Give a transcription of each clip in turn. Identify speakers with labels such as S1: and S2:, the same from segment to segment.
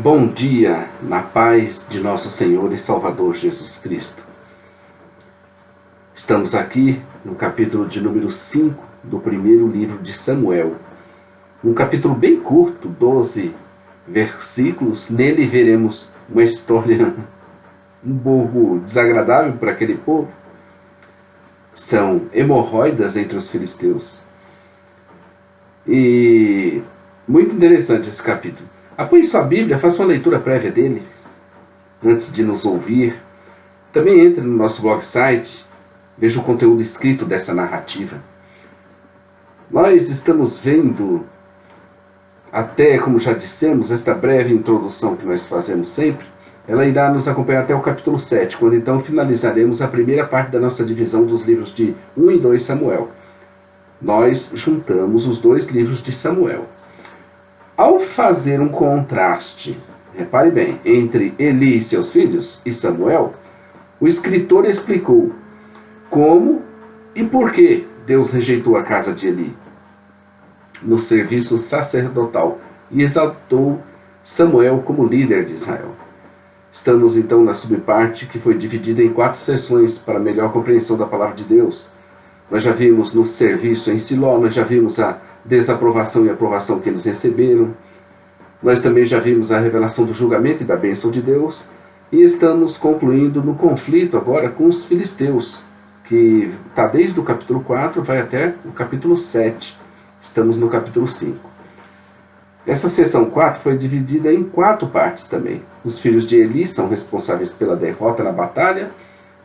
S1: Bom dia, na paz de nosso Senhor e Salvador Jesus Cristo. Estamos aqui no capítulo de número 5 do primeiro livro de Samuel. Um capítulo bem curto, 12 versículos. Nele veremos uma história um pouco desagradável para aquele povo. São hemorroidas entre os filisteus. E muito interessante esse capítulo. Apoie sua Bíblia, faça uma leitura prévia dele, antes de nos ouvir. Também entre no nosso blog site, veja o conteúdo escrito dessa narrativa. Nós estamos vendo, até como já dissemos, esta breve introdução que nós fazemos sempre, ela irá nos acompanhar até o capítulo 7, quando então finalizaremos a primeira parte da nossa divisão dos livros de 1 e 2 Samuel. Nós juntamos os dois livros de Samuel. Ao fazer um contraste, repare bem, entre Eli e seus filhos e Samuel, o escritor explicou como e por que Deus rejeitou a casa de Eli no serviço sacerdotal e exaltou Samuel como líder de Israel. Estamos então na subparte que foi dividida em 4 sessões para melhor compreensão da palavra de Deus. Nós já vimos no serviço em Siló, nós já vimos a desaprovação e aprovação que eles receberam. Nós também já vimos a revelação do julgamento e da bênção de Deus. E estamos concluindo no conflito agora com os filisteus, que está desde o capítulo 4, vai até o capítulo 7. Estamos no capítulo 5. Essa sessão 4 foi dividida em 4 partes também. Os filhos de Eli são responsáveis pela derrota na batalha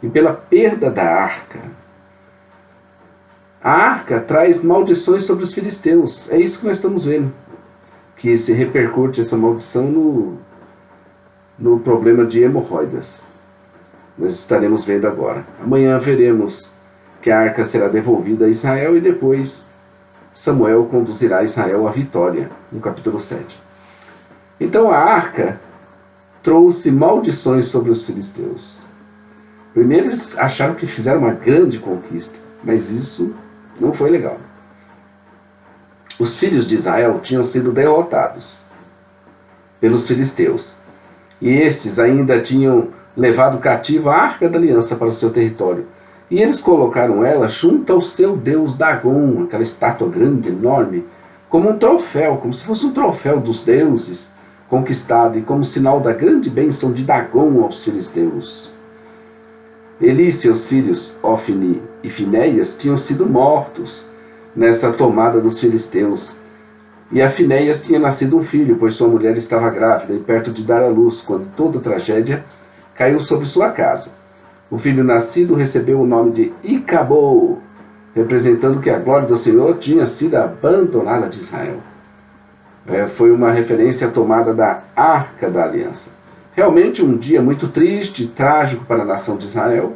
S1: e pela perda da arca. A arca traz maldições sobre os filisteus. É isso que nós estamos vendo. Que se repercute essa maldição no problema de hemorroidas. Nós estaremos vendo agora. Amanhã veremos que a arca será devolvida a Israel e depois Samuel conduzirá Israel à vitória, no capítulo 7. Então a arca trouxe maldições sobre os filisteus. Primeiro eles acharam que fizeram uma grande conquista, mas isso não foi legal. Os filhos de Israel tinham sido derrotados pelos filisteus. E estes ainda tinham levado cativo a Arca da Aliança para o seu território. E eles colocaram ela junto ao seu deus Dagon, aquela estátua grande, enorme, como um troféu, como se fosse um troféu dos deuses conquistado e como sinal da grande bênção de Dagon aos filisteus. Eli e seus filhos, Ofni e Finéias, tinham sido mortos nessa tomada dos filisteus. E a Finéias tinha nascido um filho, pois sua mulher estava grávida e perto de dar à luz, quando toda a tragédia caiu sobre sua casa. O filho nascido recebeu o nome de Icabô, representando que a glória do Senhor tinha sido abandonada de Israel. Foi uma referência à tomada da Arca da Aliança. Realmente um dia muito triste e trágico para a nação de Israel.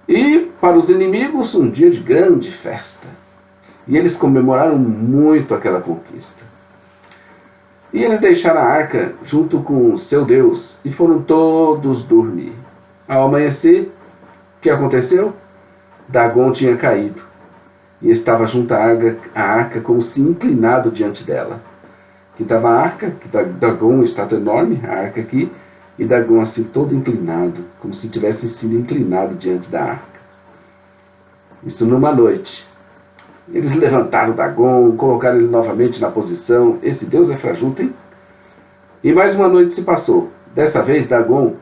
S1: E para os inimigos um dia de grande festa. E eles comemoraram muito aquela conquista. E eles deixaram a arca junto com o seu Deus e foram todos dormir. Ao amanhecer, o que aconteceu? Dagon tinha caído e estava junto à arca como se inclinado diante dela. Aqui estava a arca, que Dagon, uma estátua enorme, a arca aqui, e Dagon assim todo inclinado, como se tivesse sido inclinado diante da arca. Isso numa noite. Eles levantaram Dagon, colocaram ele novamente na posição. Esse Deus é frajuto, hein? E mais uma noite se passou. Dessa vez Dagon,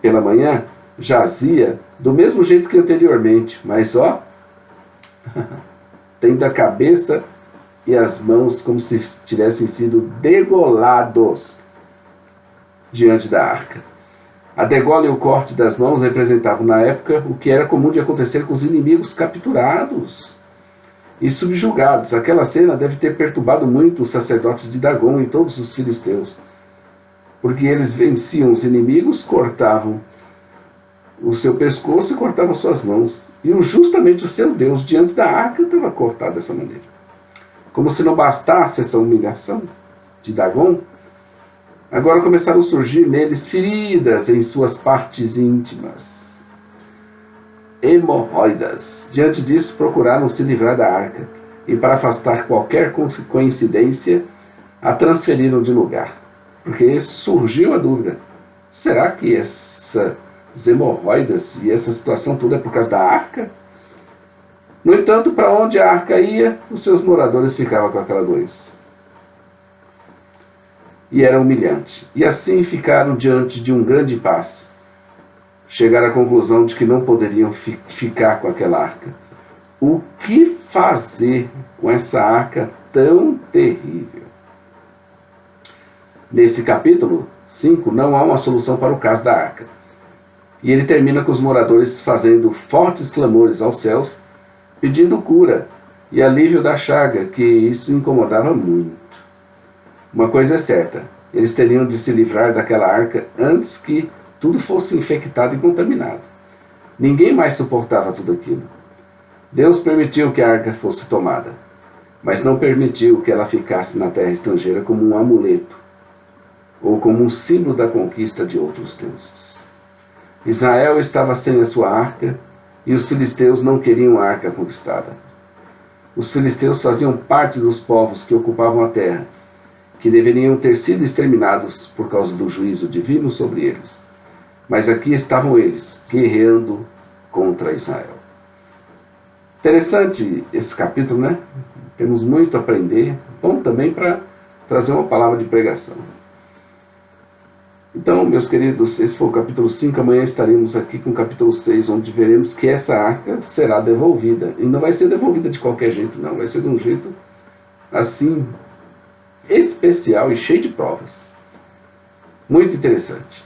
S1: pela manhã, jazia do mesmo jeito que anteriormente, mas tendo a cabeça e as mãos como se tivessem sido degolados diante da arca. A degola e o corte das mãos representavam na época o que era comum de acontecer com os inimigos capturados e subjugados. Aquela cena deve ter perturbado muito os sacerdotes de Dagon e todos os filisteus, porque eles venciam os inimigos, cortavam o seu pescoço e cortavam suas mãos. E justamente o seu Deus, diante da arca, estava cortado dessa maneira. Como se não bastasse essa humilhação de Dagon, agora começaram a surgir neles feridas em suas partes íntimas. Hemorroidas. Diante disso, procuraram se livrar da arca, e para afastar qualquer coincidência, a transferiram de lugar. Porque surgiu a dúvida: será que essas hemorroidas e essa situação toda é por causa da arca? No entanto, para onde a arca ia, os seus moradores ficavam com aquela doença. E era humilhante. E assim ficaram diante de um grande impasse. Chegaram à conclusão de que não poderiam ficar com aquela arca. O que fazer com essa arca tão terrível? Nesse capítulo 5, não há uma solução para o caso da arca. E ele termina com os moradores fazendo fortes clamores aos céus, pedindo cura e alívio da chaga, que isso incomodava muito. Uma coisa é certa: eles teriam de se livrar daquela arca antes que tudo fosse infectado e contaminado. Ninguém mais suportava tudo aquilo. Deus permitiu que a arca fosse tomada, mas não permitiu que ela ficasse na terra estrangeira como um amuleto, ou como um símbolo da conquista de outros deuses. Israel estava sem a sua arca, e os filisteus não queriam a arca conquistada. Os filisteus faziam parte dos povos que ocupavam a terra, que deveriam ter sido exterminados por causa do juízo divino sobre eles. Mas aqui estavam eles, guerreando contra Israel. Interessante esse capítulo, né? Temos muito a aprender. Bom também para trazer uma palavra de pregação. Então, meus queridos, esse foi o capítulo 5. Amanhã estaremos aqui com o capítulo 6, onde veremos que essa arca será devolvida. E não vai ser devolvida de qualquer jeito, não. Vai ser de um jeito, assim, especial e cheio de provas. Muito interessante.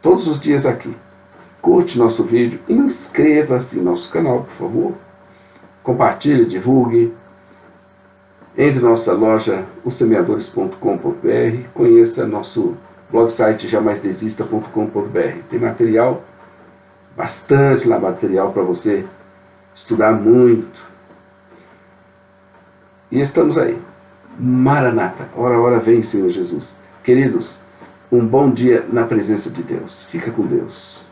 S1: Todos os dias aqui. Curte nosso vídeo, inscreva-se no nosso canal, por favor. Compartilhe, divulgue. Entre na nossa loja, ossemeadores.com.br. Conheça nosso blog site jamaisdesista.com.br. Tem material, bastante lá, material para você estudar muito. E estamos aí. Maranata, ora vem, Senhor Jesus. Queridos, um bom dia na presença de Deus. Fica com Deus.